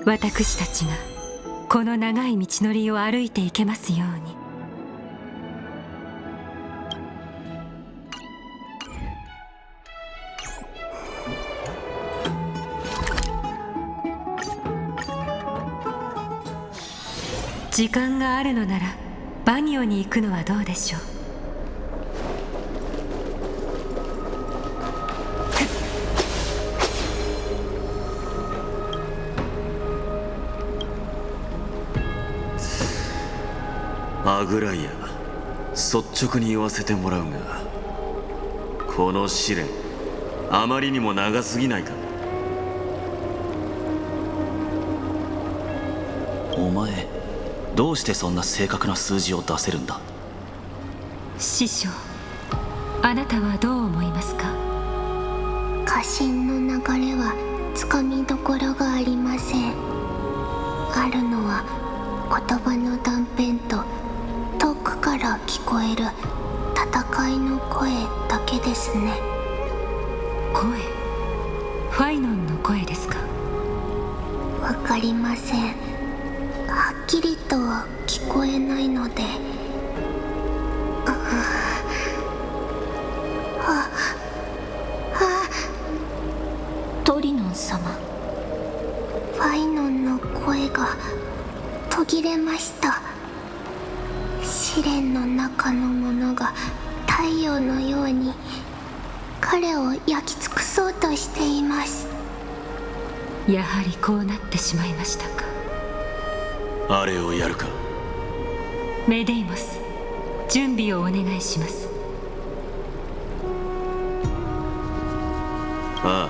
私たちがこの長い道のりを歩いていけますように。時間があるのならバニオに行くのはどうでしょう。アグライア、率直に言わせてもらうが、この試練あまりにも長すぎないか。お前どうしてそんな正確な数字を出せるんだ？師匠、あなたはどう思いますか？家臣の流れはつかみどころがありません。あるのは言葉の断片と遠くから聞こえる戦いの声だけですね。声？ファイノンの声ですか？わかりません。はっきりとは聞こえないので。トリノン様。ファイノンの声が途切れました。試練の中のものが太陽のように彼を焼き尽くそうとしています。やはりこうなってしまいましたか。あれをやるか。メデイモス、準備をお願いします。ああ、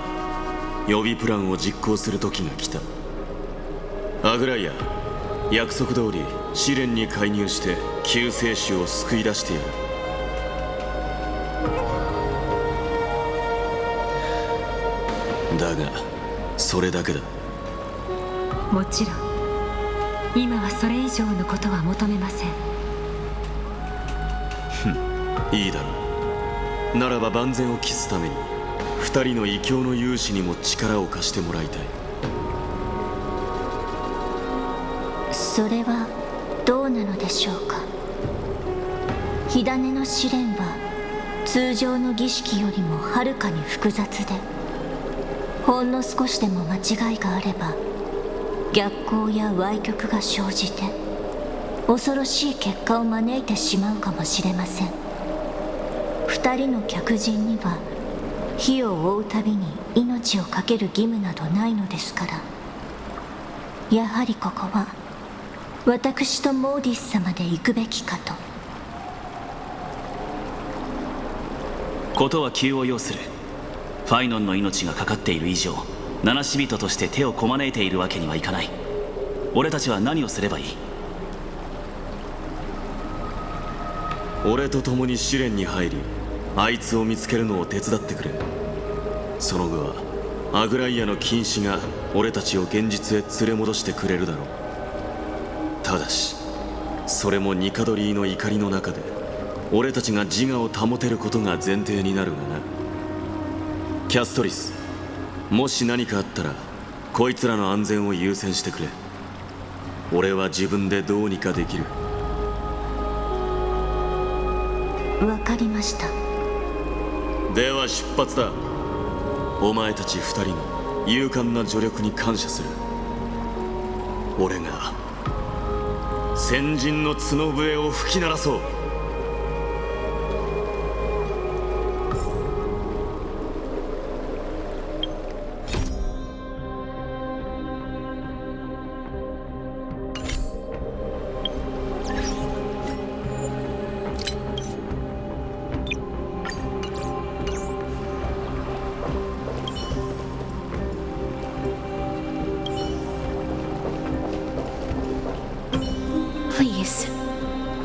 予備プランを実行する時が来た。アグライア、約束通り試練に介入して救世主を救い出してやる。だがそれだけだ。もちろん今はそれ以上のことは求めません。いいだろう。ならば万全を期すために二人の異教の勇士にも力を貸してもらいたい。それはどうなのでしょうか。火種の試練は通常の儀式よりもはるかに複雑で、ほんの少しでも間違いがあれば逆行や歪曲が生じて恐ろしい結果を招いてしまうかもしれません。二人の客人には火を追うたびに命を懸ける義務などないのですから。やはりここは私とモーディス様で行くべきかと。ことは急を要する。ファイノンの命がかかっている以上、七死人として手をこまねいているわけにはいかない。俺たちは何をすればいい？俺と共に試練に入り、あいつを見つけるのを手伝ってくれ。その後はアグライアの禁止が俺たちを現実へ連れ戻してくれるだろう。ただしそれもニカドリーの怒りの中で俺たちが自我を保てることが前提になるがな。キャストリス、もし何かあったらこいつらの安全を優先してくれ。俺は自分でどうにかできる。わかりました。では出発だ。お前たち二人の勇敢な助力に感謝する。俺が先人の角笛を吹き鳴らそう。Please,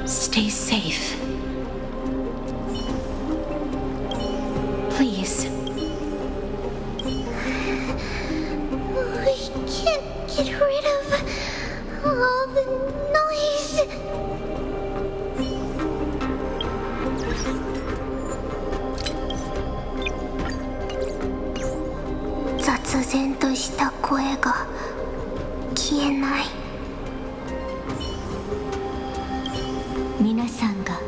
stay safe. Please. We can't get rid of all the noise. 雑然とした声が消えない。皆さんが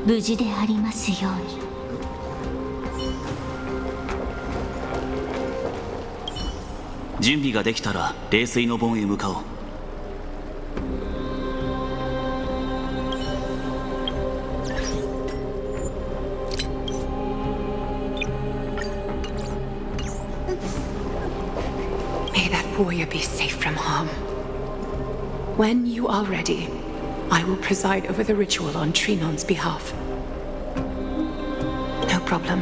無事でありますように。準備ができたら冷水の盆へ向かおう。May that warrior be safe from harm. When you are ready, I will preside over the ritual on Trinon's behalf. No problem.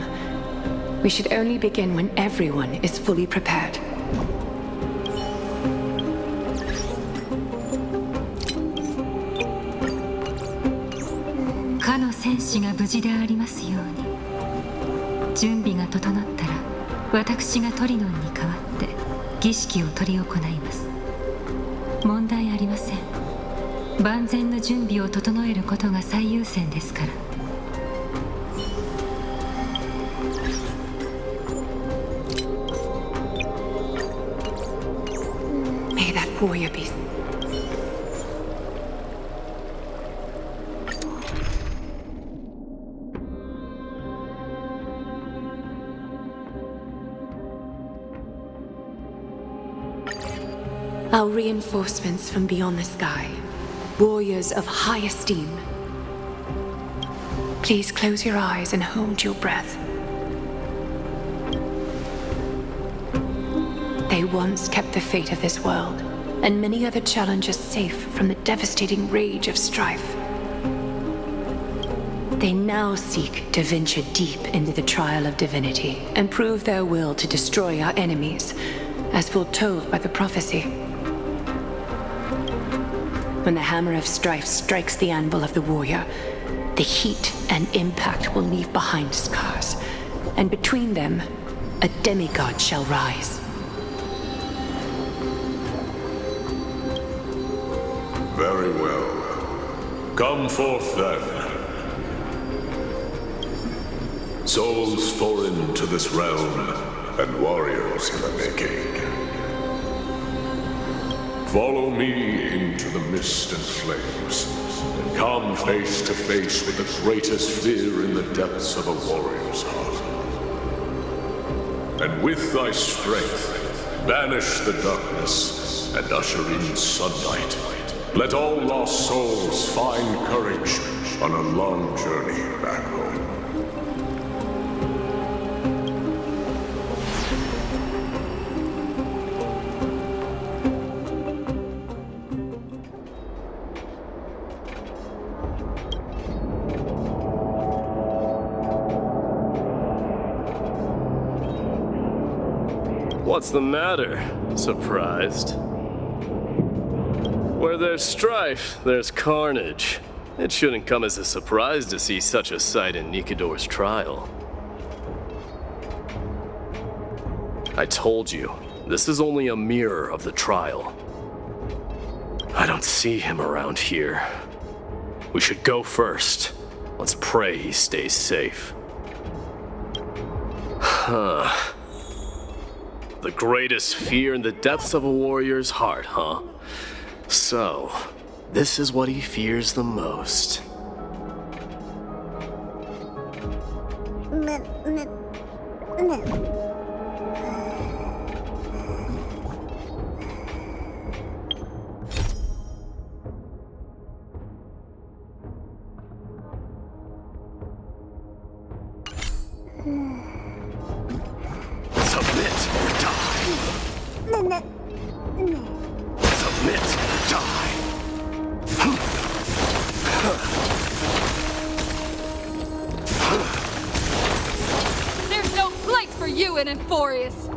We should only begin when everyone is fully prepared. かの戦士が無事でありますように。準備が整ったら私がトリノンに代わって儀式を執り行います。問題ありません。万全の準備を整えることが最優先ですから。May that warrior be. Our reinforcements from beyond the sky, warriors of high esteem. Please close your eyes and hold your breath. They once kept the fate of this world, and many other challengers safe from the devastating rage of strife. They now seek to venture deep into the trial of divinity and prove their will to destroy our enemies, as foretold by the prophecy. When the hammer of strife strikes the anvil of the warrior, the heat and impact will leave behind scars, and between them, a demigod shall rise. Very well. Come forth then. Souls foreign to this realm, and warriors in the making. Follow me into the mist and flames, and come face to face with the greatest fear in the depths of a warrior's heart. And with thy strength, banish the darkness and usher in sunlight. Let all lost souls find courage on a long journey back home. What's the matter? Surprised? Where there's strife, there's carnage. It shouldn't come as a surprise to see such a sight in Nikidor's trial. I told you, this is only a mirror of the trial. I don't see him around here. We should go first. Let's pray he stays safe. Huh. The greatest fear in the depths of a warrior's heart, huh? So, this is what he fears the most. Submit or die. Submit or die. There's no place for you in Emphorius!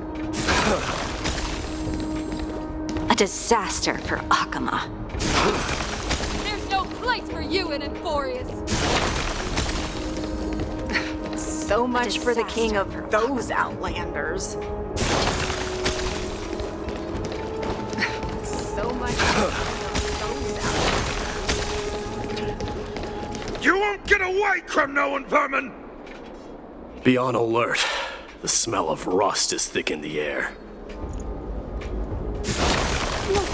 A disaster for Akama. There's no place for you in Emphorius! So much for the king of those outlanders. So much for those outlanders. You won't get away, criminal and vermin! Be on alert. The smell of rust is thick in the air. Look,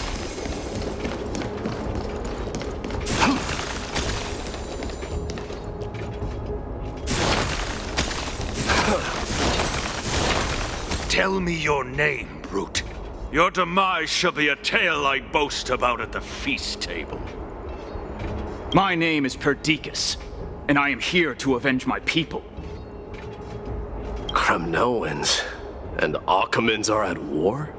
Tell me your name, brute. Your demise shall be a tale I boast about at the feast table. My name is Perdiccas, and I am here to avenge my people. Kremnoans and Akamans are at war?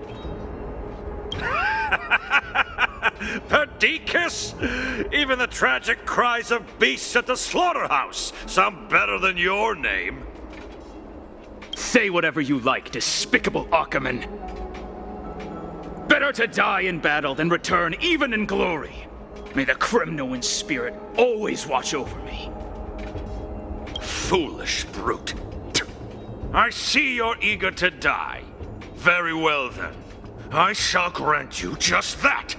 Perdiccas? Even the tragic cries of beasts at the slaughterhouse sound better than your name. Say whatever you like, despicable Achaman. Better to die in battle than return even in glory. May the Kremnoan spirit always watch over me. Foolish brute. I see you're eager to die. Very well then. I shall grant you just that.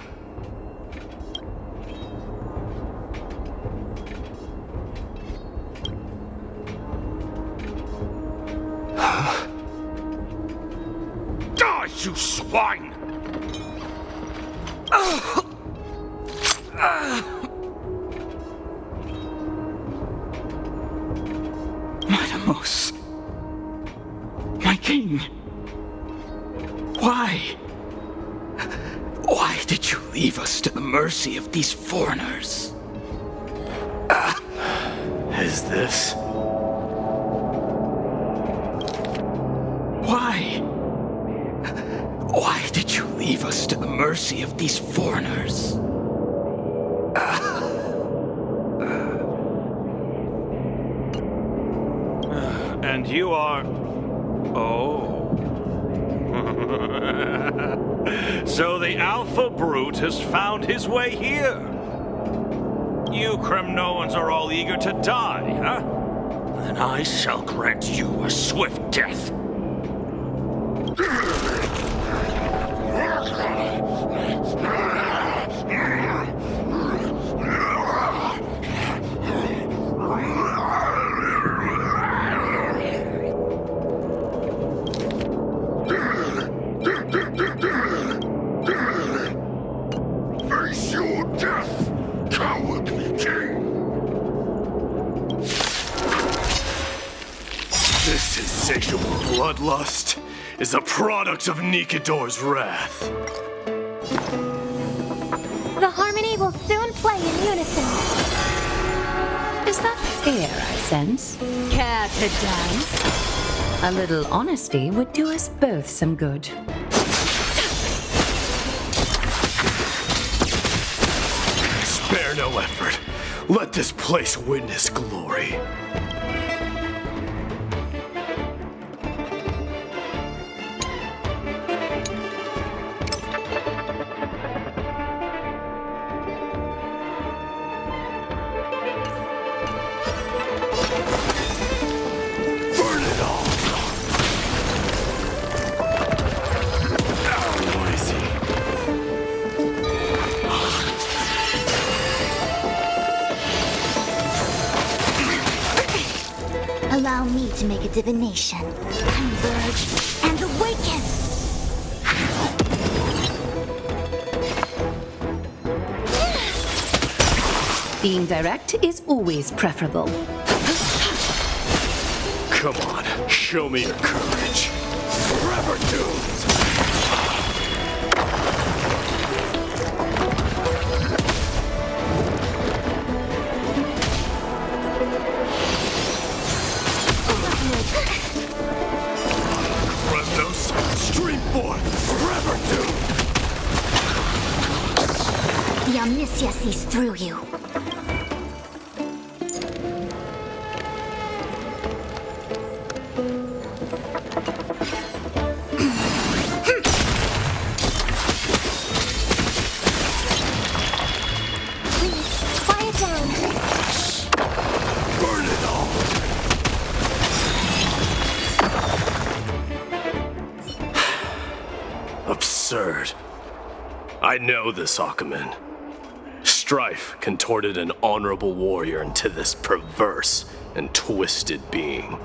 Die, you swine! Mydei, my king. Why? Why did you leave us to the mercy of these foreigners? Is this? Why? Why did you leave us to the mercy of these foreigners? And you are... Oh. So the Alpha Brute has found his way here. You Kremnoans are all eager to die, huh? Then I shall grant you a swift death. Face your death, cowardly king! This insatiable bloodlust is a product of Nikidor's wrath. The harmony will soon play in unison. Is that fair, I sense? Care to dance? A little honesty would do us both some good. Spare no effort. Let this place witness glory. Burn it all! How noisy. Allow me to make a divination. Converge and awaken! Being direct is always preferable. Come on, show me your courage. Forever doomed. Kremnos, stream forth, forever doomed. The Omniscia sees through you. Please, quiet down. Burn it all. Absurd. I know this Achaman. Strife contorted an honorable warrior into this perverse and twisted being.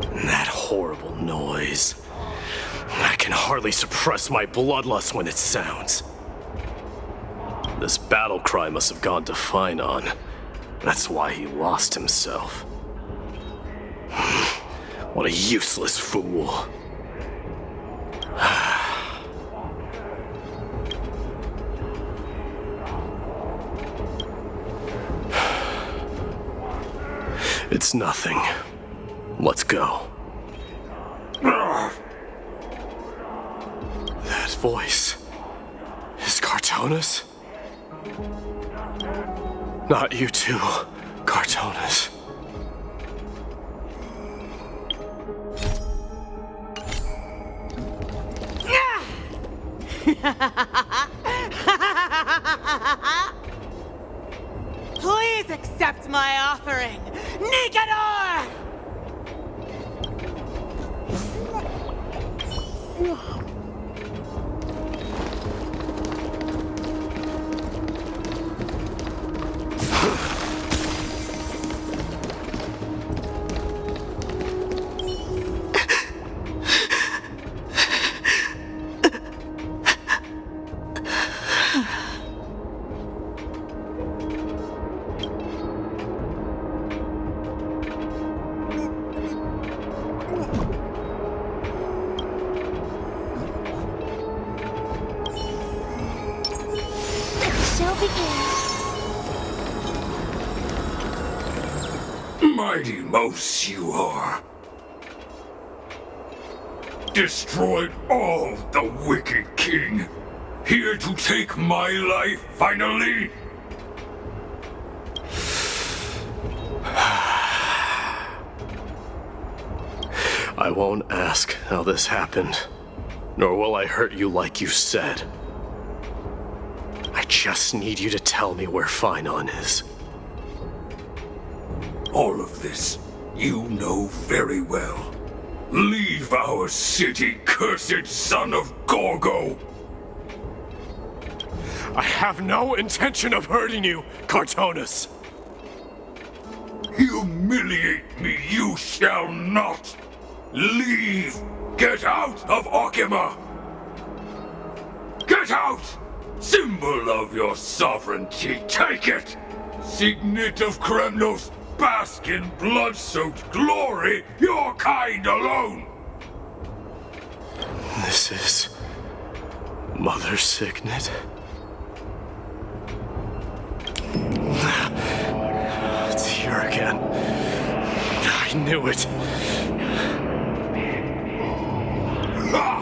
And that horrible noise. I can hardly suppress my bloodlust when it sounds. This battle cry must have gone to Finon. That's why he lost himself. What a useless fool. It's nothing. Let's go. That voice is Cartonis? Not you too, Cartonis. Please accept my offering, Nicanor! Mighty Mouse you are. Destroyed all the wicked king. Here to take my life finally. I won't ask how this happened, nor will I hurt you like you said. I just need you to tell me where Phainon is. All of this you know very well. Leave our city, cursed son of Gorgo! I have no intention of hurting you, Cartonis! Humiliate me you shall not! Leave! Get out of Okima! Get out! Symbol of your sovereignty, take it! Signet of Kremnos, bask in blood-soaked glory, your kind alone! This is... Mother's signet? It's here again. I knew it. Ha!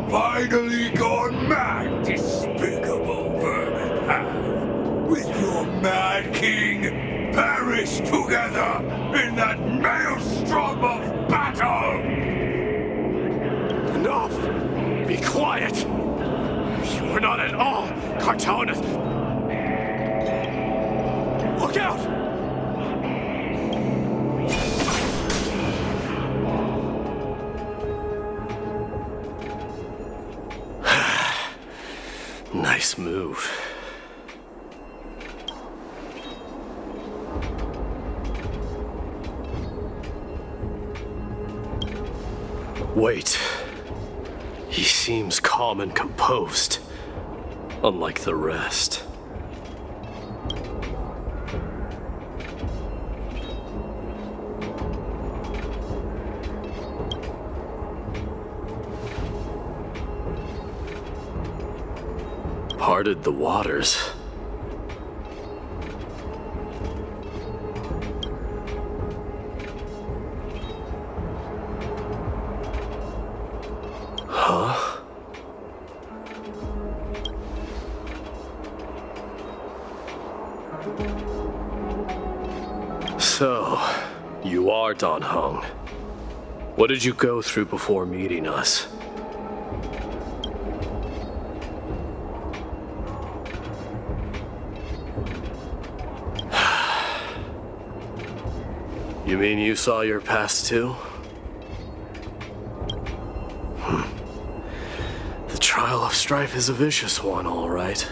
Finally gone mad, despicable vermin have! With your mad king! Perish together in that maelstrom of battle! Enough! Be quiet! You are not at all Cartonis! Look out! Nice move. Wait. He seems calm and composed, unlike the rest. Parted the waters. Huh? So, you are Dan Heng. What did you go through before meeting us? You mean you saw your past too? The trial of strife is a vicious one, all right.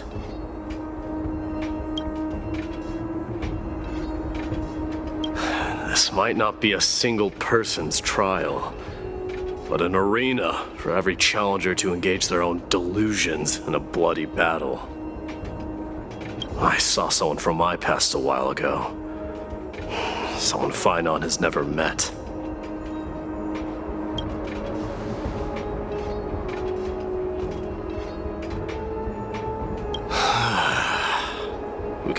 This might not be a single person's trial, but an arena for every challenger to engage their own delusions in a bloody battle. I saw someone from my past a while ago. Someone Phainon has never met.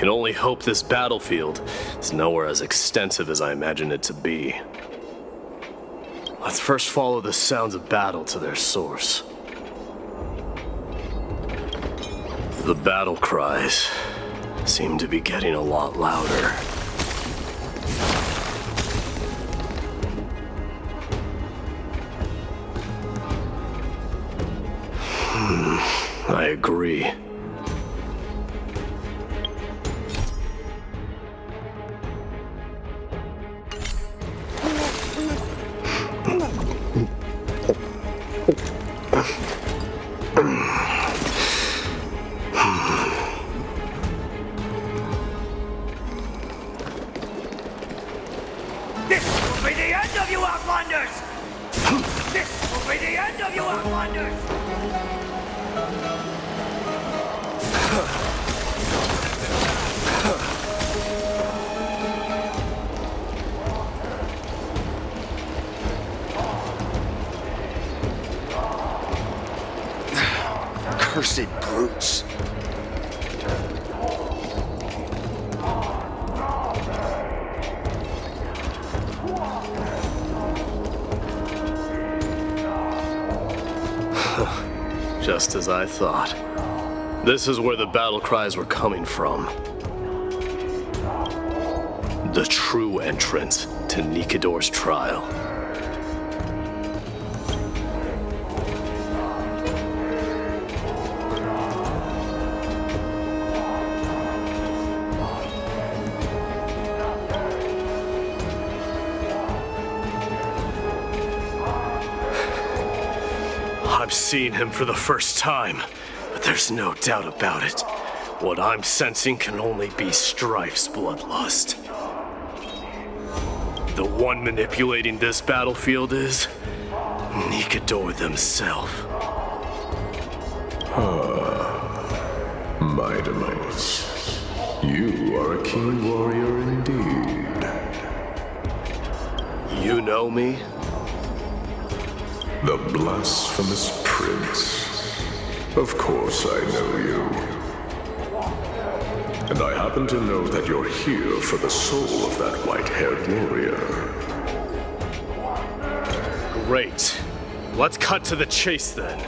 can only hope this battlefield is nowhere as extensive as I imagined it to be. Let's first follow the sounds of battle to their source. The battle cries seem to be getting a lot louder. I agree. This will be the end of you Outlanders! This will be the end of you Outlanders! Cursed brutes. Just as I thought. This is where the battle cries were coming from. The true entrance to Nikador's trial. I'm seeing him for the first time, but there's no doubt about it. What I'm sensing can only be Strife's bloodlust. The one manipulating this battlefield is Nikador themselves. Mydei, you are a keen warrior indeed. You know me? The blasphemous prince. Of course I know you. And I happen to know that you're here for the soul of that white-haired warrior. Great. Let's cut to the chase then.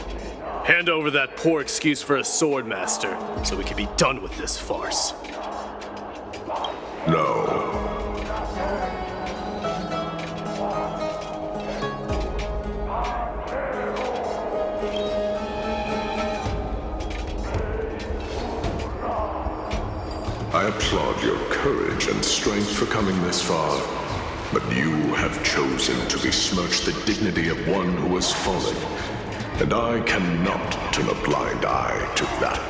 Hand over that poor excuse for a sword master, so we can be done with this farce. No. I applaud your courage and strength for coming this far, but you have chosen to besmirch the dignity of one who has fallen, and I cannot turn a blind eye to that.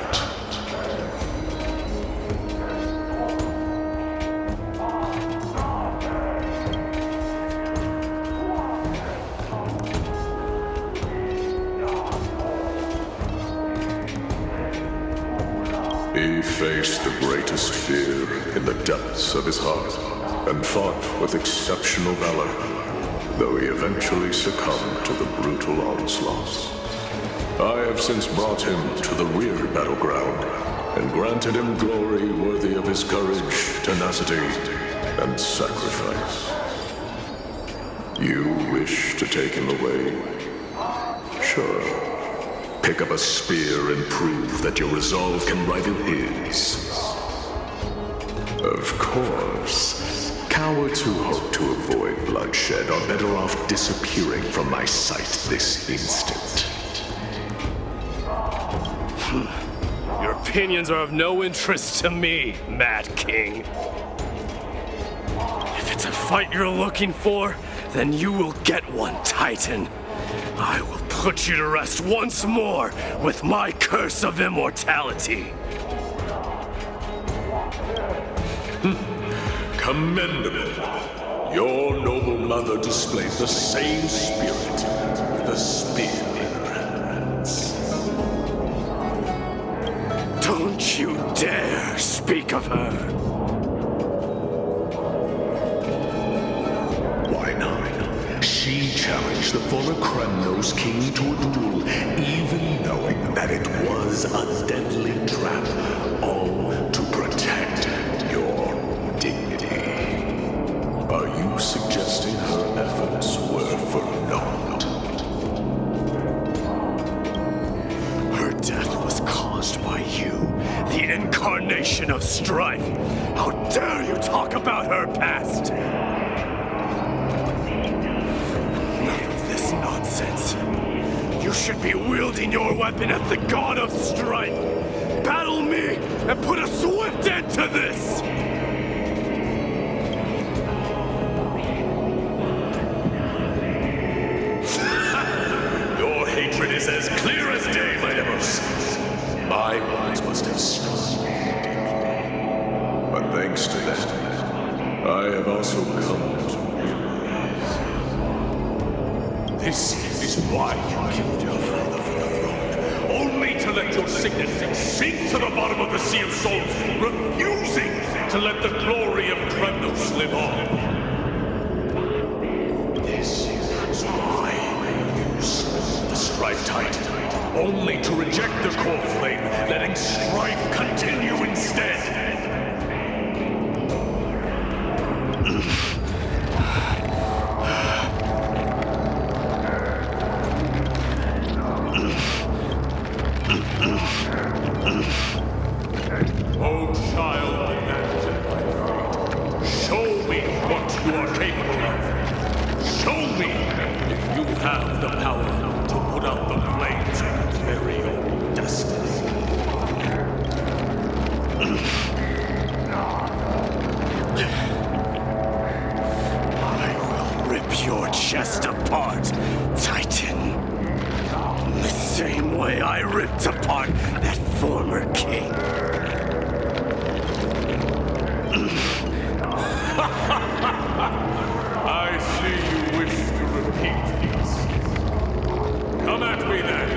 He faced the greatest fear in the depths of his heart, and fought with exceptional valor, though he eventually succumbed to the brutal onslaughts. I have since brought him to the rear battleground, and granted him glory worthy of his courage, tenacity, and sacrifice. You wish to take him away? Sure. Pick up a spear and prove that your resolve can rival his. Of course, cowards who hope to avoid bloodshed are better off disappearing from my sight this instant. Your opinions are of no interest to me, Mad King. If it's a fight you're looking for, then you will get one, Titan. I will put you to rest once more with my curse of immortality. Commendable. Your noble mother displayed the same spirit with a spear in her hands. Don't you dare speak of her. Why not? She challenged the former Kremnos king to a duel, even knowing that it was a deadly trap, all to protect strife! How dare you talk about her past! Enough of this nonsense. You should be wielding your weapon at the god of strife! Battle me and put a swift end to this! Your hatred is as clear as day, Mydei. My words must have struck. But thanks to that, I have also come to realize. This is why you killed your father for the throne, only to let your signet sink to the bottom of the Sea of Souls, refusing to let the glory of Kremnos live on. This is why you slew the Strife Titan, only to reject the Coreflame, letting strife continue instead. Oh, child, imagine my fate. Show me what you are capable of. Show me if you have the power to put out the flames of your very own destiny. I will rip your chest apart, Titan. The same way I ripped apart that former king. I see you wish to repeat this. Come at me then.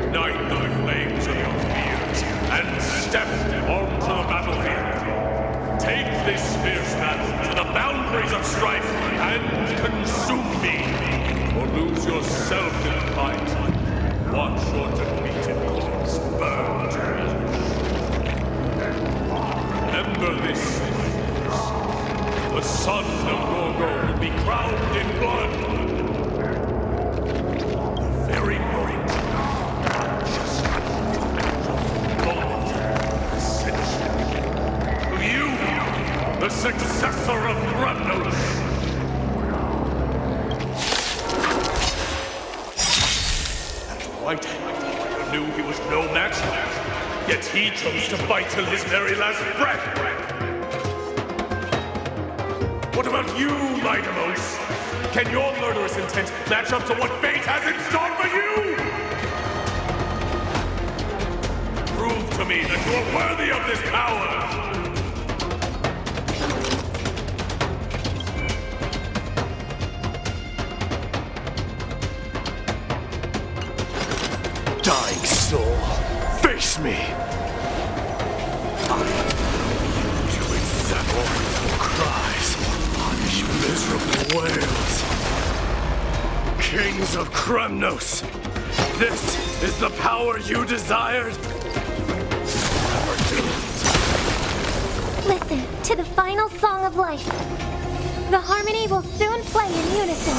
Ignite the flames of your fears and step onto the battlefield. Take this fierce battle to the boundaries of strife and consume me. Or lose yourself in the fight. Watch your defeated corpse burn to ash. Remember this. The son of Gorgo will be crowned in blood. The very moment just moment ascension. You, the successor of Kremnos. That Whitehead knew he was no match, yet he chose to fight till his very last breath. What about you, Mydei? Can your murderous intent match up to what fate has in store for you? Prove to me that you're worthy of this power! Dying soul, face me! I am to accept mournful cries. Punish miserable wails. Kings of Kremnos, this is the power you desired? Listen to the final song of life. The harmony will soon play in unison.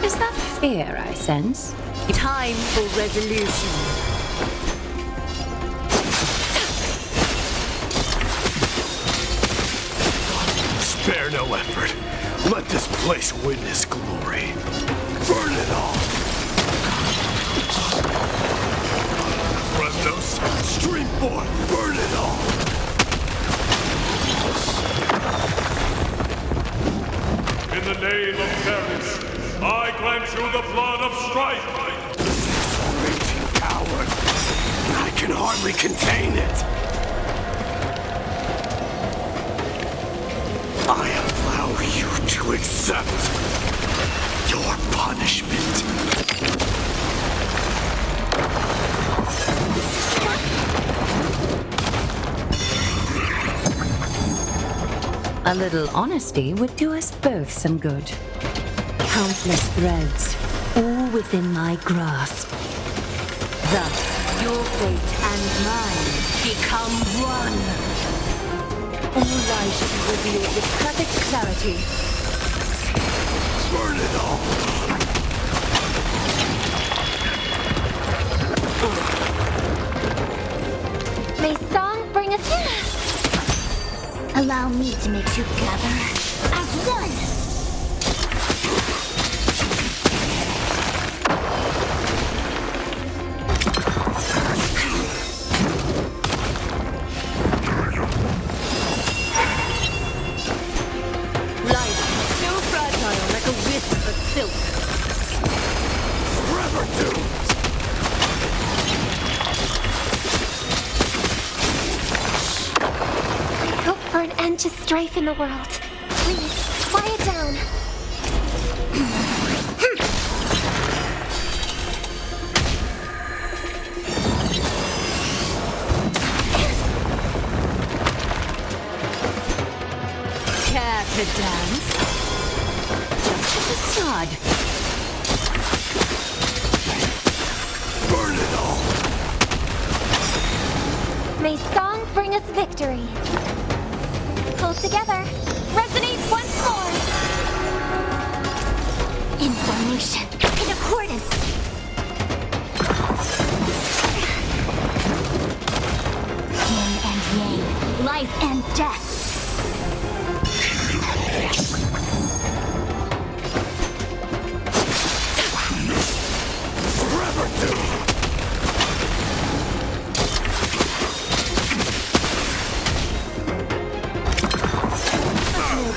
Is that fear I sense? Time for resolution. Spare no effort. Let this place witness glory. Burn it all! Kremnos, stream forth! Burn it all! In the name of Paris, I grant you the blood of strife! This raging coward! I can hardly contain it! I allow you to accept your punishment. A little honesty would do us both some good. Countless threads, all within my grasp. Thus, your fate and mine become one. All lies should be revealed with perfect clarity. Burn it all! May song bring Allow me to make you gather as one! To strife in the world. Please, quiet down. Care to dance? Just a facade. Burn it all. May song bring us victory. Pull together. Resonate once more. In formation. In accordance. Yin and yang. Life and death.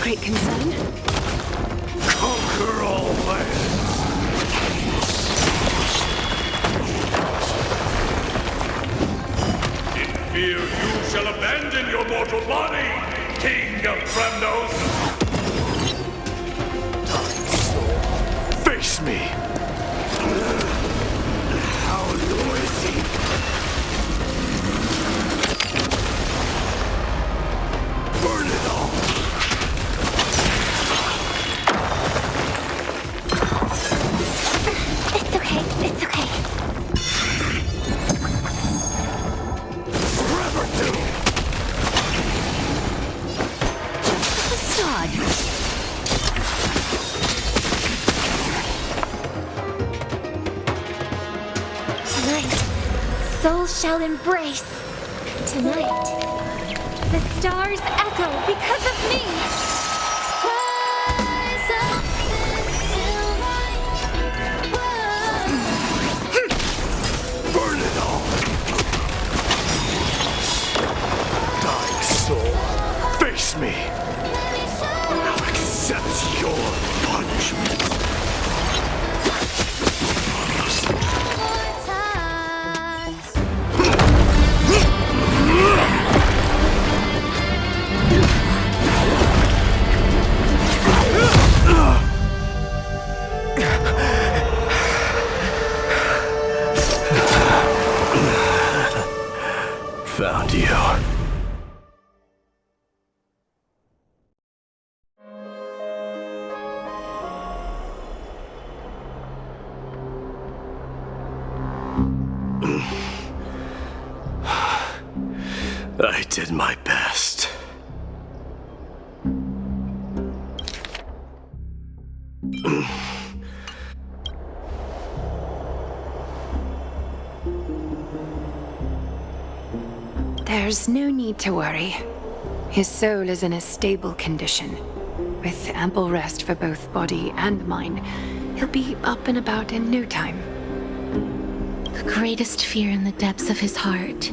Great concern. Conquer all lands. In fear you shall abandon your mortal body, King of Fremnos. Face me. How noisy. Burn it all. It's okay. Forever do. Facade. Tonight, souls shall embrace. Tonight, the stars echo because of me. Burn it all. Dying soul, face me. I'll accept your punishment. Found you. I did my best. There's no need to worry. His soul is in a stable condition. With ample rest for both body and mind, he'll be up and about in no time. The greatest fear in the depths of his heart.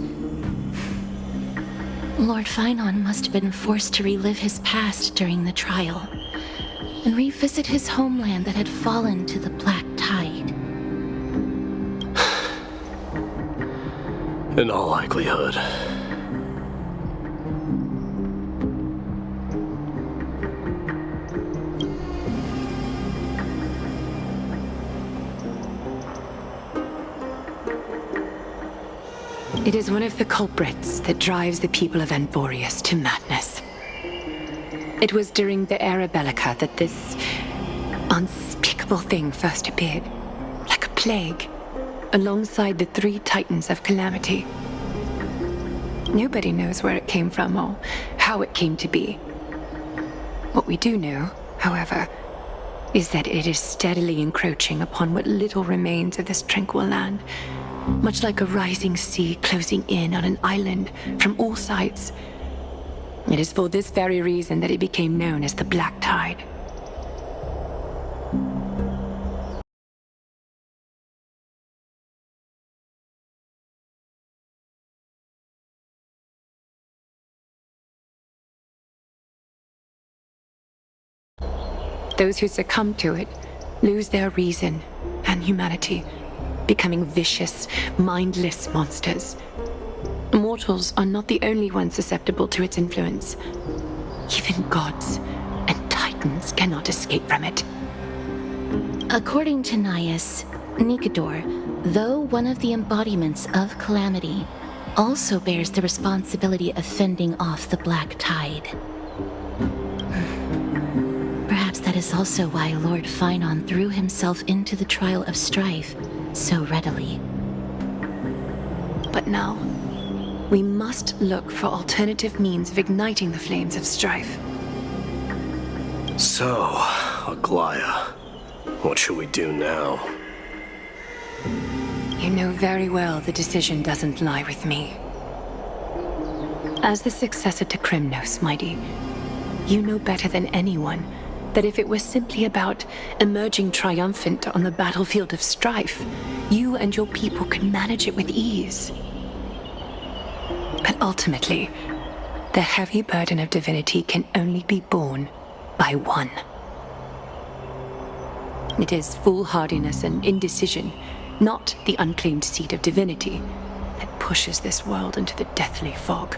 Lord Finon must have been forced to relive his past during the trial, and revisit his homeland that had fallen to the Black Tide. In all likelihood. It is one of the culprits that drives the people of Anvorius to madness. It was during the Era Bellica that this unspeakable thing first appeared, like a plague, alongside the 3 titans of calamity. Nobody knows where it came from or how it came to be. What we do know, however, is that it is steadily encroaching upon what little remains of this tranquil land, much like a rising sea closing in on an island from all sides. It is for this very reason that it became known as the Black Tide. Those who succumb to it lose their reason and humanity, becoming vicious, mindless monsters. Mortals are not the only ones susceptible to its influence. Even gods and titans cannot escape from it. According to Naius, Nikador, though one of the embodiments of calamity, also bears the responsibility of fending off the Black Tide. Perhaps that is also why Lord Finon threw himself into the trial of strife so readily. But now, we must look for alternative means of igniting the flames of strife. So, Aglaya, what should we do now? You know very well the decision doesn't lie with me. As the successor to Krymnos, Mydei, you know better than anyone that if it was simply about emerging triumphant on the battlefield of strife, you and your people could manage it with ease. But ultimately, the heavy burden of divinity can only be borne by one. It is foolhardiness and indecision, not the unclaimed seed of divinity, that pushes this world into the deathly fog.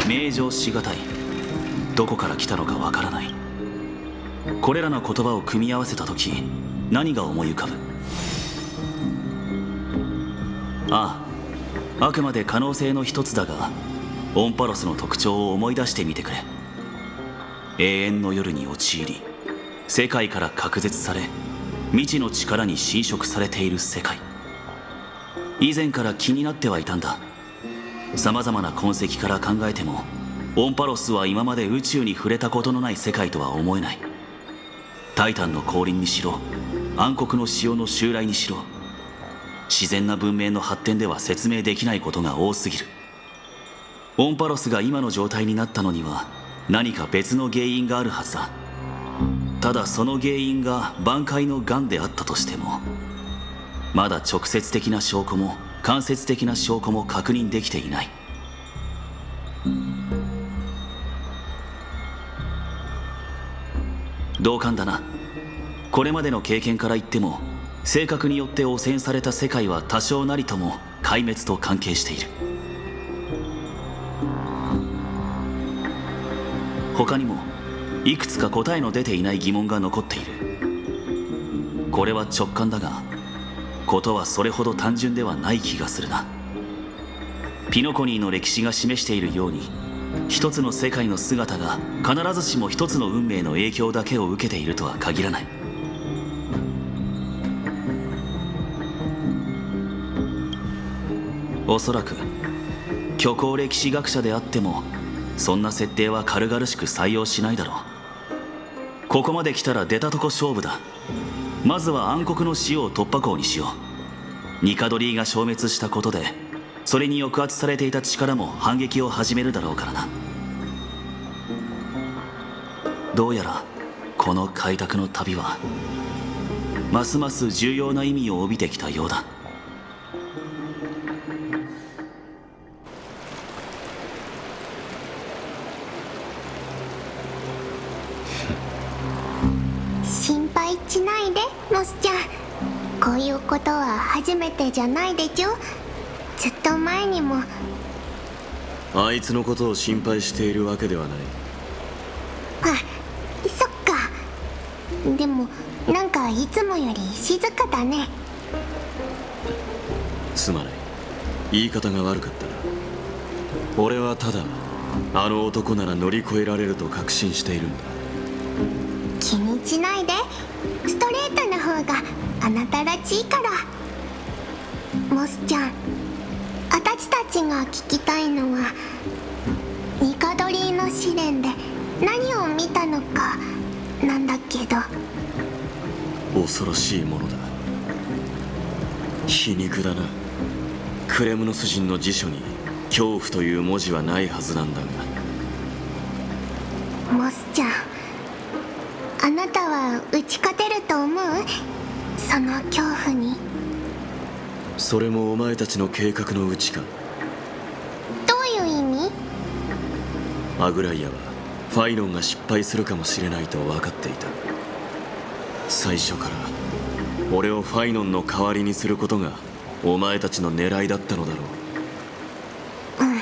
名状しがたい。どこから来たのかわからない。これらの言葉を組み合わせた時、何が思い浮かぶ？ああ、あくまで可能性の一つだが、オンパロスの特徴を思い出してみてくれ。永遠の夜に陥り、世界から隔絶され、未知の力に侵食されている世界。以前から気になってはいたんだ。さまざまな痕跡から考えても、オンパロスは今まで宇宙に触れたことのない世界とは思えない。タイタンの降臨にしろ、暗黒の潮の襲来にしろ、自然な文明の発展では説明できないことが多すぎる。オンパロスが今の状態になったのには何か別の原因があるはずだ。ただその原因が挽回の癌であったとしても、まだ直接的な証拠も間接的な証拠も確認できていない。同感だな。これまでの経験から言っても、性格によって汚染された世界は多少なりとも壊滅と関係している。他にもいくつか答えの出ていない疑問が残っている。これは直感だが、ことはそれほど単純ではない気がするな。ピノコニーの歴史が示しているように、一つの世界の姿が必ずしも一つの運命の影響だけを受けているとは限らない。おそらく虚構歴史学者であってもそんな設定は軽々しく採用しないだろう。ここまで来たら出たとこ勝負だ。まずは暗黒の塩を突破口にしよう。ニカドリーが消滅したことで、それに抑圧されていた力も反撃を始めるだろうからな。どうやらこの開拓の旅はますます重要な意味を帯びてきたようだ。心配しないでモスちゃん。こういうことは初めてじゃないでちょ。ずっと前にも。あいつのことを心配しているわけではない。あ、そっか。でもなんかいつもより静かだね。すまない、言い方が悪かったな。俺はただあの男なら乗り越えられると確信しているんだ。気にしないで。ストレートな方があなたらしいから。モスちゃん、私たちが聞きたいのは、ニカドリーの試練で何を見たのかなんだけど。恐ろしいものだ。皮肉だな。クレムノス人の辞書に恐怖という文字はないはずなんだが。モスちゃん、あなたは打ち勝てると思う？その恐怖に。それもお前たちの計画のうちか？どういう意味？アグライアはファイノンが失敗するかもしれないと分かっていた。最初から俺をファイノンの代わりにすることがお前たちの狙いだったのだろう。うん、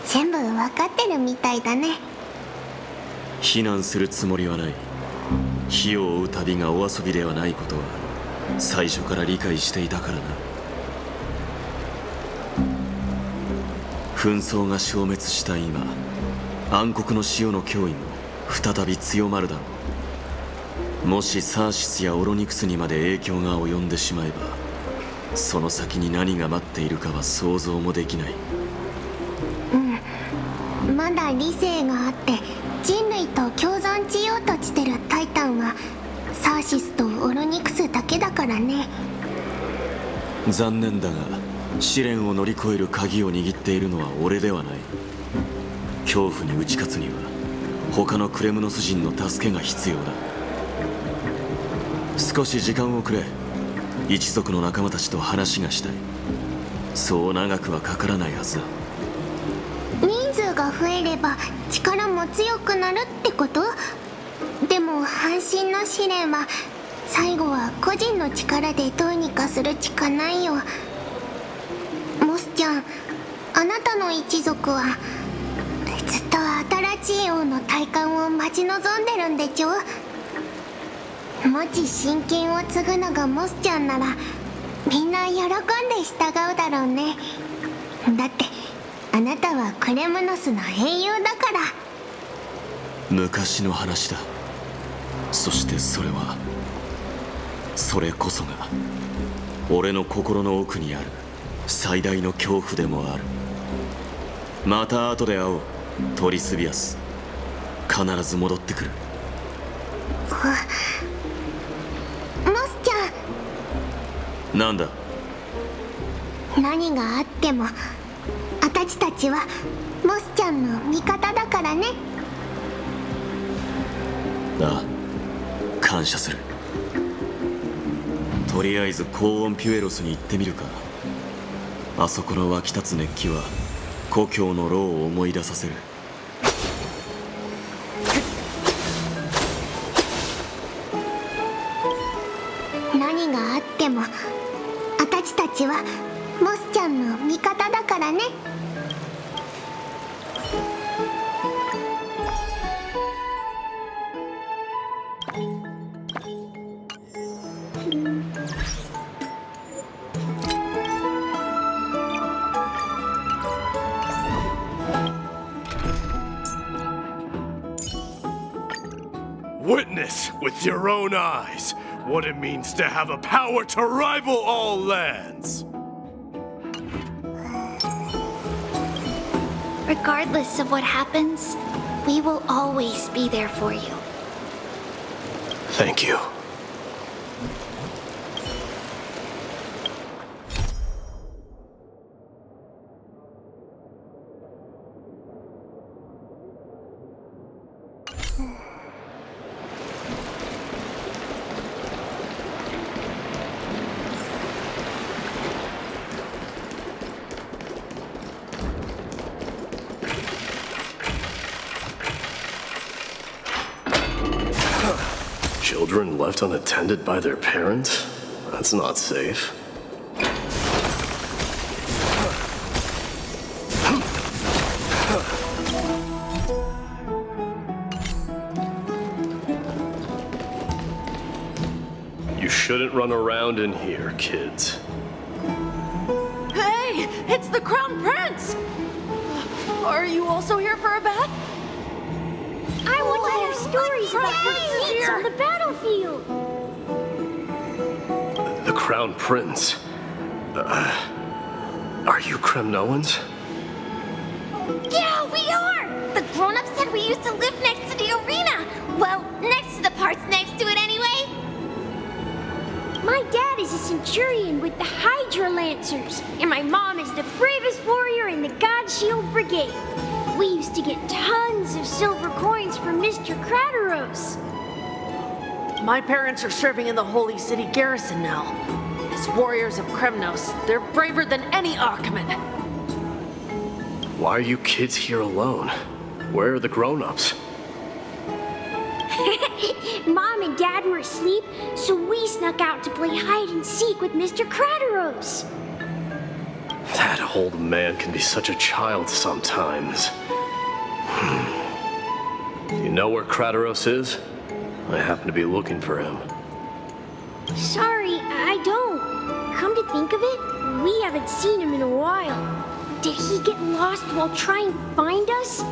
全部分かってるみたいだね。非難するつもりはない。火を追う旅がお遊びではないことは最初から理解していたからな。紛争が消滅した今、暗黒の塩の脅威も再び強まるだろう。もしサーシスやオロニクスにまで影響が及んでしまえば、その先に何が待っているかは想像もできない。うん、まだ理性があって人類と共存しようとしてるタイタンはサーシスとオロニクスだけだからね。残念だが試練を乗り越える鍵を握っているのは俺ではない。恐怖に打ち勝つには他のクレムノス人の助けが必要だ。少し時間をくれ。一族の仲間たちと話がしたい。そう長くはかからないはずだ。人数が増えれば力も強くなるってこと？でも半身の試練は最後は個人の力でどうにかするしかないよ。モスちゃん、あなたの一族はずっと新しい王の戴冠を待ち望んでるんでちょ。もし親権を継ぐのがモスちゃんならみんな喜んで従うだろうね。だってあなたはクレムノスの英雄だから。昔の話だ。そしてそれこそが俺の心の奥にある最大の恐怖でもある。また後で会おう、トリスビアス。必ず戻ってくる。モスちゃん。なんだ？何があっても私たちはモスちゃんの味方だからね。ああ、感謝する。とりあえず高温ピュエロスに行ってみるか。あそこの湧き立つ熱気は故郷の労を思い出させる。何があっても私たちはモスちゃんの味方だからね。Witness with your own eyes what it means to have a power to rival all lands. Regardless of what happens, we will always be there for you. Thank you. Children left unattended by their parents? That's not safe. You shouldn't run around in here, kids. Hey, it's the Crown Prince! Are you also here for a bath? I want to hear stories about feats on the battlefield. The Crown Prince. Are you Kremnoans? Yeah, we are! The grown-ups said we used to live next to the arena. Well, next to the parts next to it anyway. My dad is a centurion with the Hydra Lancers, and my mom is the bravest warrior in the God Shield Brigade. We used to get tons of silver coins from Mr. Crateros. My parents are serving in the Holy City garrison now. As warriors of Kremnos, they're braver than any Achaemen. Why are you kids here alone? Where are the grown-ups? Mom and Dad were asleep, so we snuck out to play hide and seek with Mr. Crateros. That old man can be such a child sometimes. You know where Crateros is? I happen to be looking for him. Sorry, I don't. Come to think of it, we haven't seen him in a while. Did he get lost while trying to find us?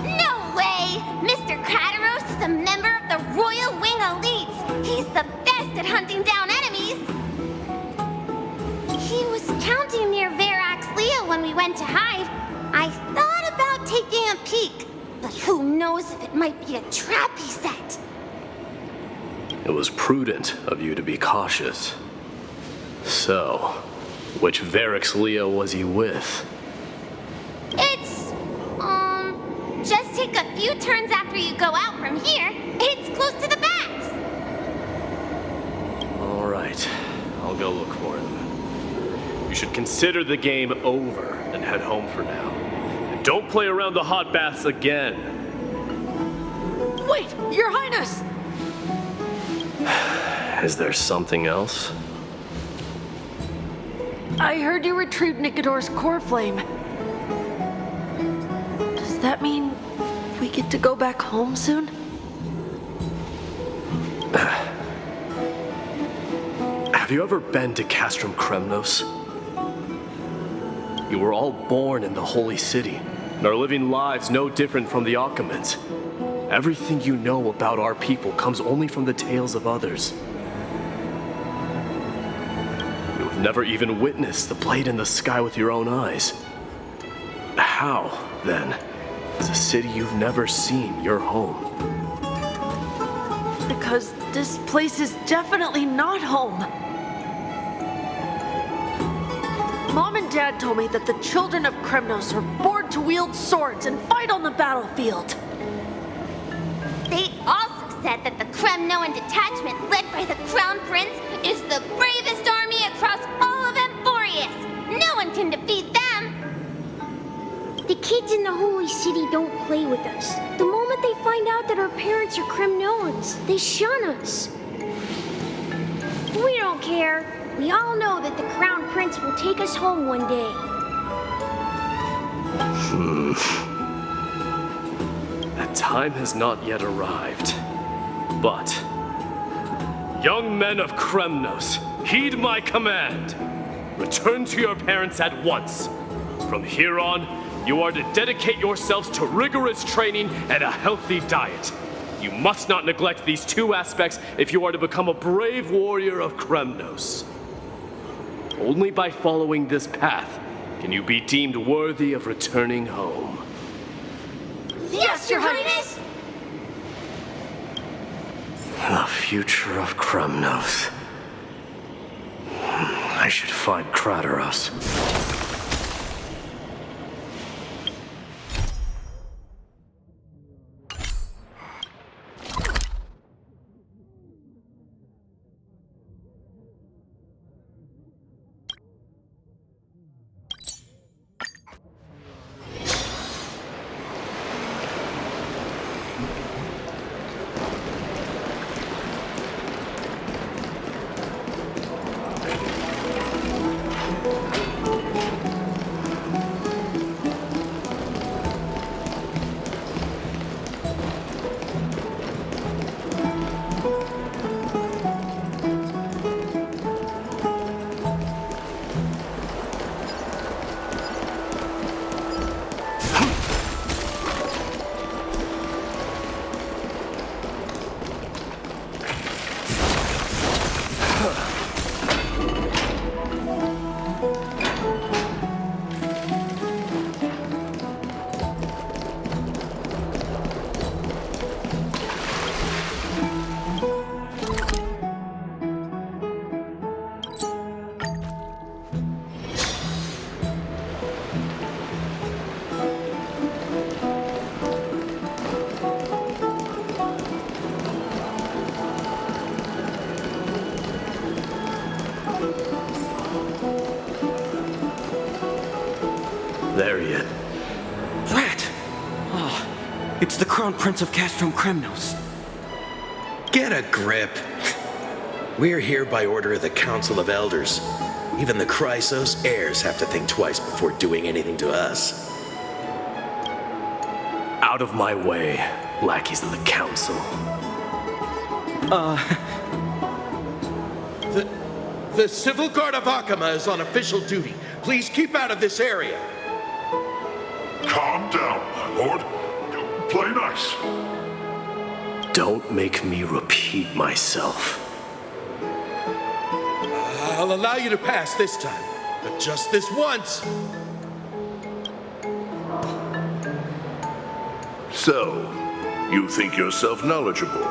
No way! Mr. Crateros is a member of the Royal Wing Elites. He's the best at hunting down enemies. He was counting near Verax Leo when we went to hide. I thought about taking a peek, but who knows if it might be a trap he set. It was prudent of you to be cautious. So, which Verax Leo was he with? It's, just take a few turns after you go out from here. It's close to the backs. All right, I'll go look for him. You should consider the game over and head home for now. And don't play around the hot baths again. Wait, Your Highness! Is there something else? I heard you retrieved Nicodor's Coreflame. Does that mean we get to go back home soon? Have you ever been to Castrum Kremnos? You were all born in the Holy City, and are living lives no different from the Achaemens. Everything you know about our people comes only from the tales of others. You have never even witnessed the blade in the sky with your own eyes. How, then, is a city you've never seen your home? Because this place is definitely not home. Mom and Dad told me that the children of Kremnos are born to wield swords and fight on the battlefield. They also said that the Kremnoan detachment led by the Crown Prince is the bravest army across all of Amphorius. No one can defeat them. The kids in the Holy City don't play with us. The moment they find out that our parents are Kremnoans, they shun us. We don't care. We all know that the Crown Prince will take us home one day. That time has not yet arrived. But, young men of Kremnos, heed my command. Return to your parents at once. From here on, you are to dedicate yourselves to rigorous training and a healthy diet. You must not neglect these two aspects if you are to become a brave warrior of Kremnos. Only by following this path can you be deemed worthy of returning home. Yes, Your Highness! The future of Kremnos. I should find Krateros. There he is. Rat! Oh, it's the Crown Prince of Castrum Kremnos. Get a grip. We're here by order of the Council of Elders. Even the Chrysos heirs have to think twice before doing anything to us. Out of my way, lackeys of the Council. The Civil Guard of Akama is on official duty. Please keep out of this area. Calm down, my lord. Play nice. Don't make me repeat myself. I'll allow you to pass this time, but just this once. So, you think yourself knowledgeable?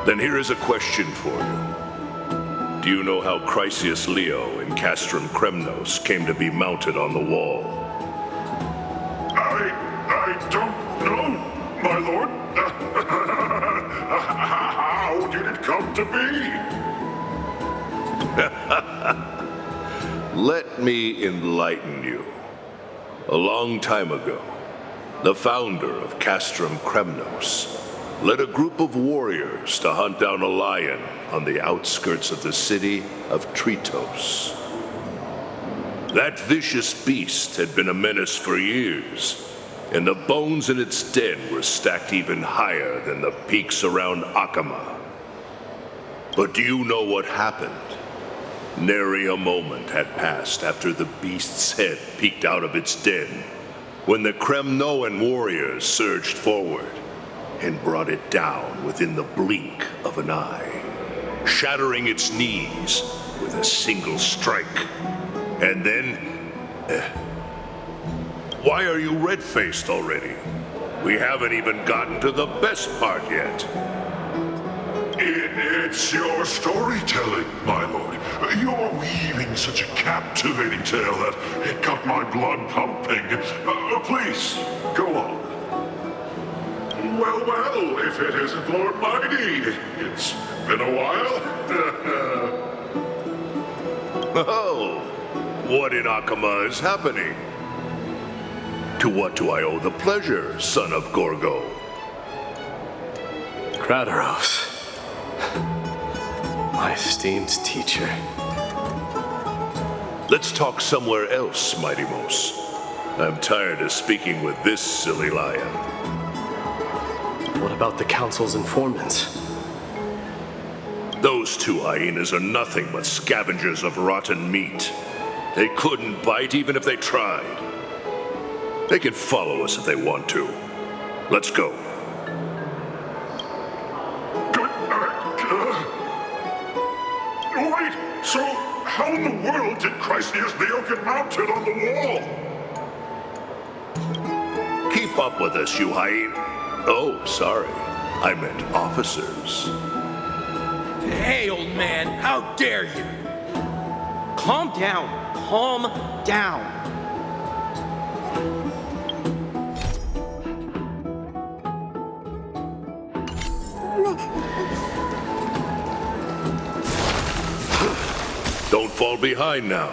Then here is a question for you. Do you know how Chrysius Leo in Castrum Kremnos came to be mounted on the wall? I don't know, my lord. How did it come to be? Let me enlighten you. A long time ago, the founder of Castrum Kremnos led a group of warriors to hunt down a lion on the outskirts of the city of Tritos. That vicious beast had been a menace for years, and the bones in its den were stacked even higher than the peaks around Akama. But do you know what happened? Nary a moment had passed after the beast's head peeked out of its den, when the Kremnoan warriors surged forward and brought it down within the blink of an eye, shattering its knees with a single strike. And then... Why are you red-faced already? We haven't even gotten to the best part yet. It's your storytelling, my lord. You're weaving such a captivating tale that it got my blood pumping. Please, go on. Well, if it isn't Lord Mydei. It's been a while. Oh, what in Akama is happening? To what do I owe the pleasure, son of Gorgo? Krateros. My esteemed teacher. Let's talk somewhere else, Mydei. I'm tired of speaking with this silly lion. What about the Council's informants? Those two hyenas are nothing but scavengers of rotten meat. They couldn't bite even if they tried. They can follow us if they want to. Let's go. Wait, so how in the world did Chrysius Leo get mounted on the wall? Keep up with us, you hyena. Oh, sorry. I meant officers. Hey, old man, how dare you? Calm down. Calm down. Don't fall behind now.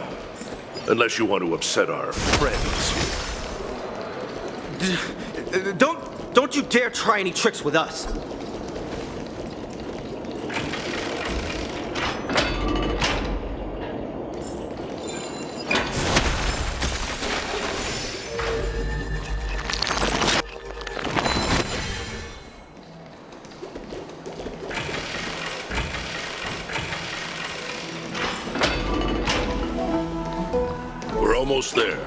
Unless you want to upset our friends here. Don't you dare try any tricks with us. We're almost there.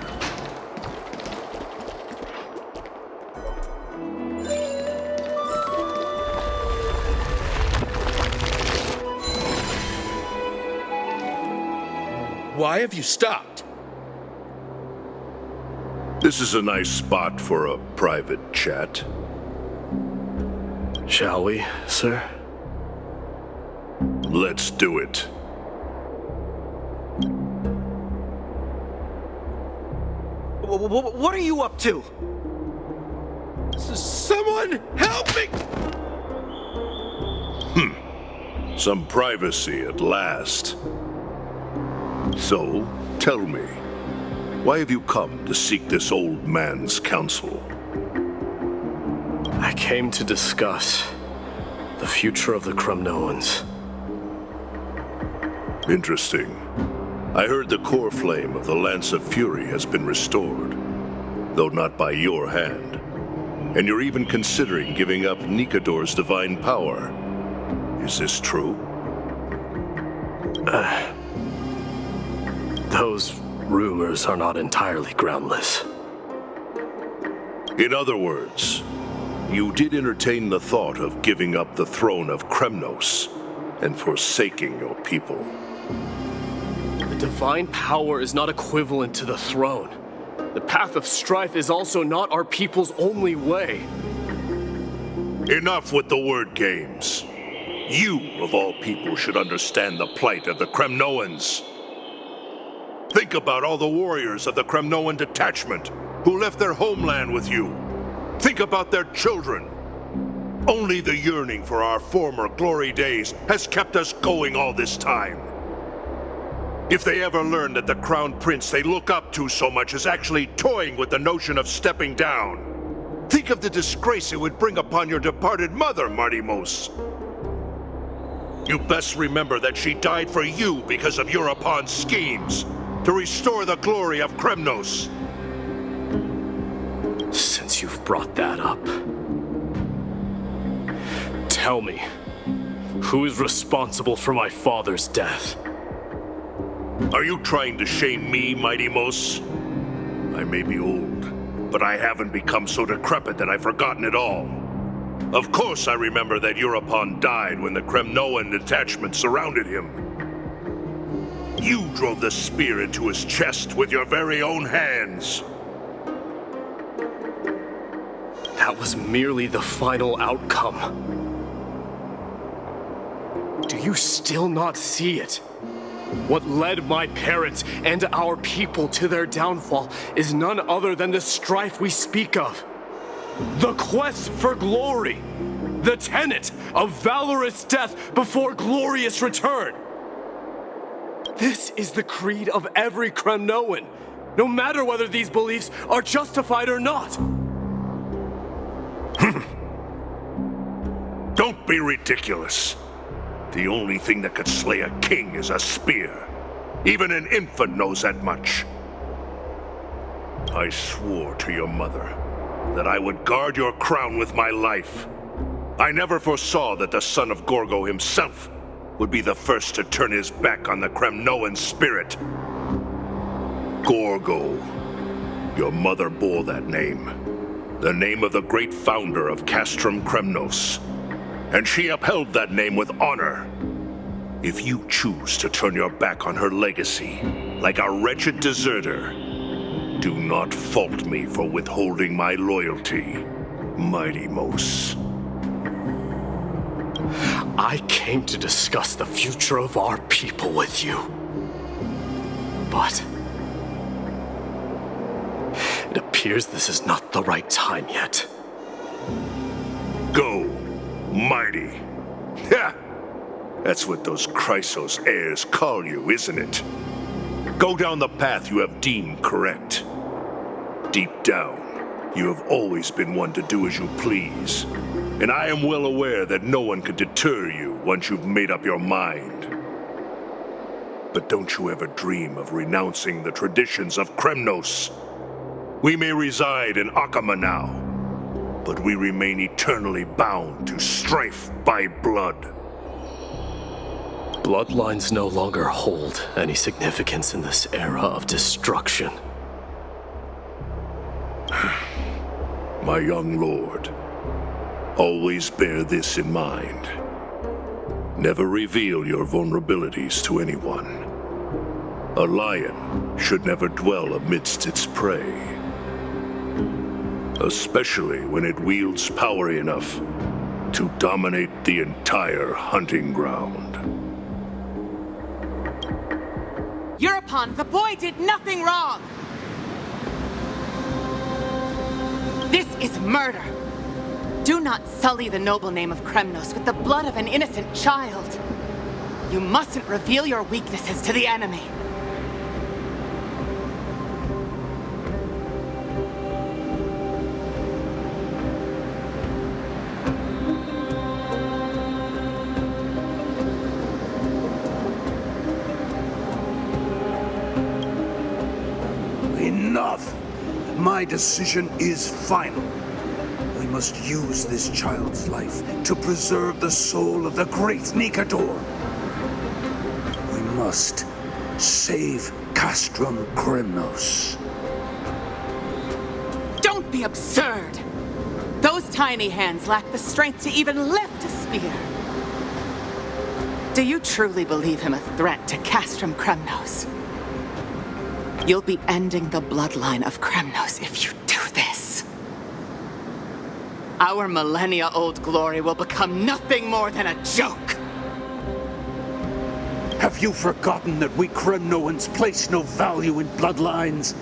Why have you stopped? This is a nice spot for a private chat. Shall we, sir? Let's do it. What are you up to? Someone help me! Some privacy at last. So, tell me, why have you come to seek this old man's counsel? I came to discuss the future of the Kremnoans. Interesting. I heard the Coreflame of the Lance of Fury has been restored, though not by your hand. And you're even considering giving up Nikador's divine power. Is this true? Those rumors are not entirely groundless. In other words, you did entertain the thought of giving up the throne of Kremnos and forsaking your people. The divine power is not equivalent to the throne. The path of strife is also not our people's only way. Enough with the word games. You, of all people, should understand the plight of the Kremnoans. Think about all the warriors of the Kremnoan detachment who left their homeland with you. Think about their children. Only the yearning for our former glory days has kept us going all this time. If they ever learn that the crown prince they look up to so much is actually toying with the notion of stepping down, think of the disgrace it would bring upon your departed mother, Mydei. You best remember that she died for you because of Europon's schemes to restore the glory of Kremnos. Since you've brought that up, tell me, who is responsible for my father's death? Are you trying to shame me, Mydei? I may be old, but I haven't become so decrepit that I've forgotten it all. Of course I remember that Europon died when the Kremnoan detachment surrounded him. You drove the spear into his chest with your very own hands. That was merely the final outcome. Do you still not see it? What led my parents and our people to their downfall is none other than the strife we speak of. The quest for glory. The tenet of valorous death before glorious return. This is the creed of every Kremnoan, no matter whether these beliefs are justified or not. Don't be ridiculous. The only thing that could slay a king is a spear. Even an infant knows that much. I swore to your mother that I would guard your crown with my life. I never foresaw that the son of Gorgo himself would be the first to turn his back on the Kremnoan spirit. Gorgo. Your mother bore that name. The name of the great founder of Castrum Kremnos. And she upheld that name with honor. If you choose to turn your back on her legacy, like a wretched deserter, do not fault me for withholding my loyalty, Mighty Mos. I came to discuss the future of our people with you. But it appears this is not the right time yet. Go, Mighty. Ha! That's what those Chrysos heirs call you, isn't it? Go down the path you have deemed correct. Deep down, you have always been one to do as you please. And I am well aware that no one can deter you once you've made up your mind. But don't you ever dream of renouncing the traditions of Kremnos. We may reside in Akama now, but we remain eternally bound to strife by blood. Bloodlines no longer hold any significance in this era of destruction. My young lord, always bear this in mind. Never reveal your vulnerabilities to anyone. A lion should never dwell amidst its prey, especially when it wields power enough to dominate the entire hunting ground. Eurupon, the boy did nothing wrong! This is murder! Do not sully the noble name of Kremnos with the blood of an innocent child! You mustn't reveal your weaknesses to the enemy! Enough! My decision is final. We must use this child's life to preserve the soul of the great Nikador. We must save Castrum Kremnos. Don't be absurd! Those tiny hands lack the strength to even lift a spear. Do you truly believe him a threat to Castrum Kremnos? You'll be ending the bloodline of Kremnos if you do this. Our millennia-old glory will become nothing more than a joke. Have you forgotten that we Kremnoans place no value in bloodlines?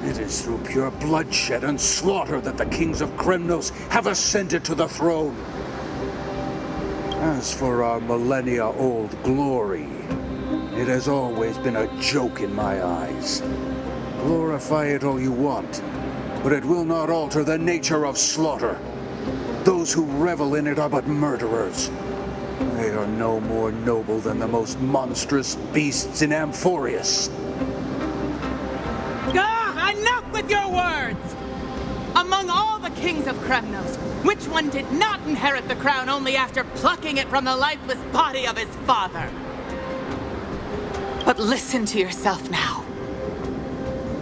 It is through pure bloodshed and slaughter that the kings of Kremnos have ascended to the throne. As for our millennia-old glory, it has always been a joke in my eyes. Glorify it all you want, but it will not alter the nature of slaughter. Those who revel in it are but murderers. They are no more noble than the most monstrous beasts in Amphorius. Enough with your words! Among all the kings of Kremnos, which one did not inherit the crown only after plucking it from the lifeless body of his father? But listen to yourself now.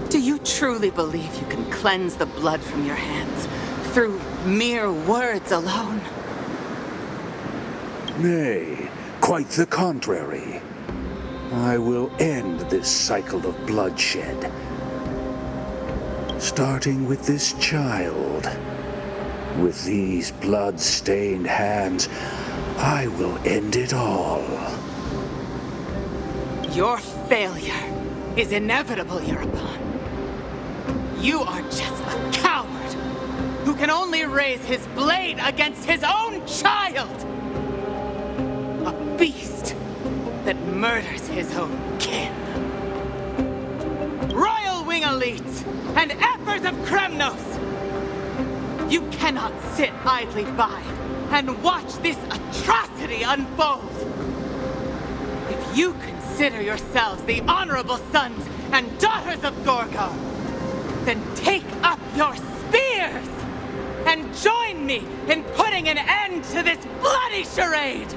Do you truly believe you can cleanse the blood from your hands through mere words alone? Nay, quite the contrary. I will end this cycle of bloodshed. Starting with this child. With these blood-stained hands, I will end it all. Your failure is inevitable, Eurupon. You are just a coward who can only raise his blade against his own child! A beast that murders his own kin. Royal Wing Elites and Ephors of Kremnos! You cannot sit idly by and watch this atrocity unfold. If you can consider yourselves the honorable sons and daughters of Gorgo, then take up your spears and join me in putting an end to this bloody charade!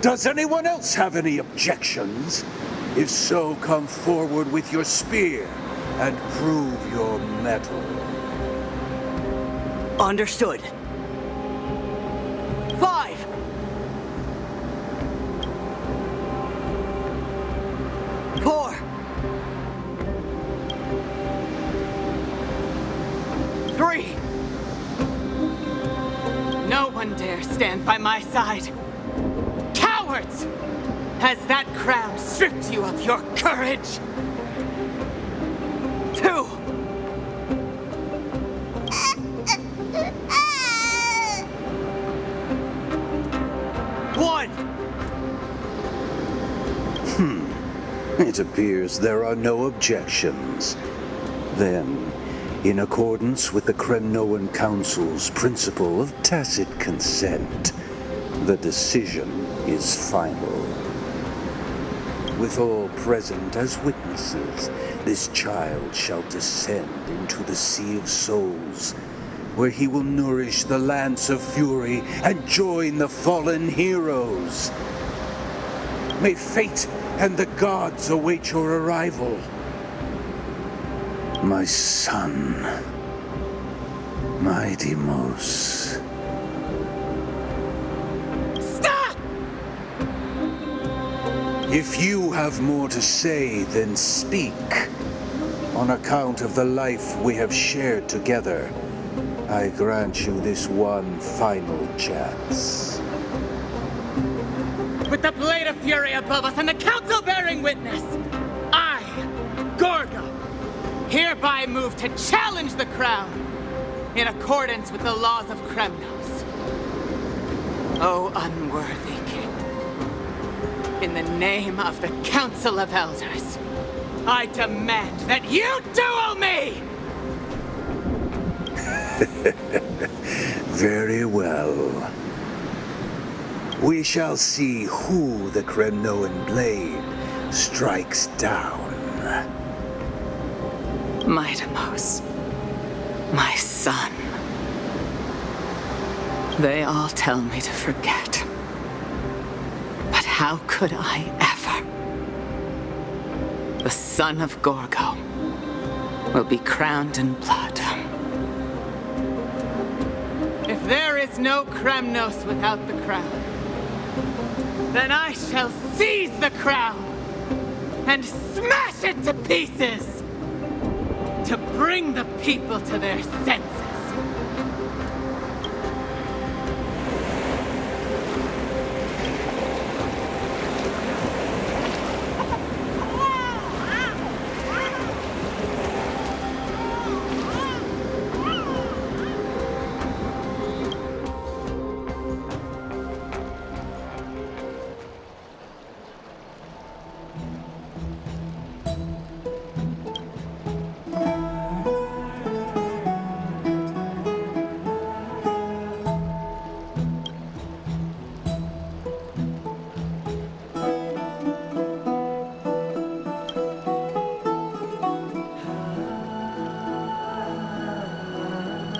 Does anyone else have any objections? If so, come forward with your spear and prove your mettle. Understood. 5. 4. 3. No one dare stand by my side. Cowards! Has that crown stripped you of your courage? 2. 1. It appears there are no objections. Then, in accordance with the Kremnoan Council's principle of tacit consent, the decision is final. With all present as witnesses, this child shall descend into the Sea of Souls, where he will nourish the Lance of Fury and join the fallen heroes. May fate and the gods await your arrival. My son, Mydei. Stop! If you have more to say, then speak. On account of the life we have shared together, I grant you this one final chance. With the blade of fury above us and the council bearing witness, I, Gorgo, hereby move to challenge the crown in accordance with the laws of Kremnos. O unworthy king, in the name of the Council of Elders, I demand that you duel me! Very well. We shall see who the Kremnoan blade strikes down. Mydei, my son. They all tell me to forget. But how could I ever? The son of Gorgo will be crowned in blood. If there is no Kremnos without the crown, then I shall seize the crown and smash it to pieces to bring the people to their senses.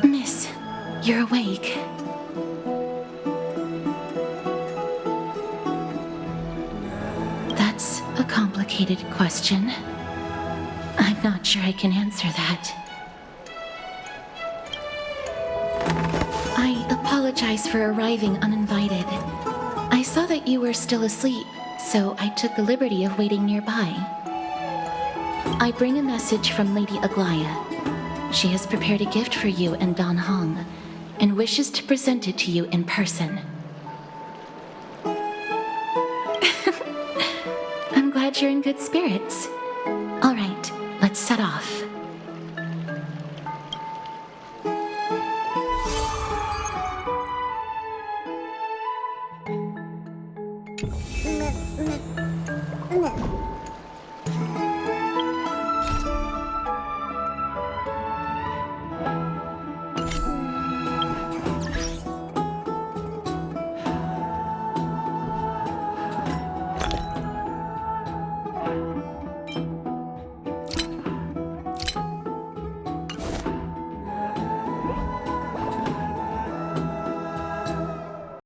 Miss, you're awake. That's a complicated question. I'm not sure I can answer that. I apologize for arriving uninvited. I saw that you were still asleep, so I took the liberty of waiting nearby. I bring a message from Lady Aglaya. She has prepared a gift for you and Dan Hong, and wishes to present it to you in person. I'm glad you're in good spirits. All right, let's set off.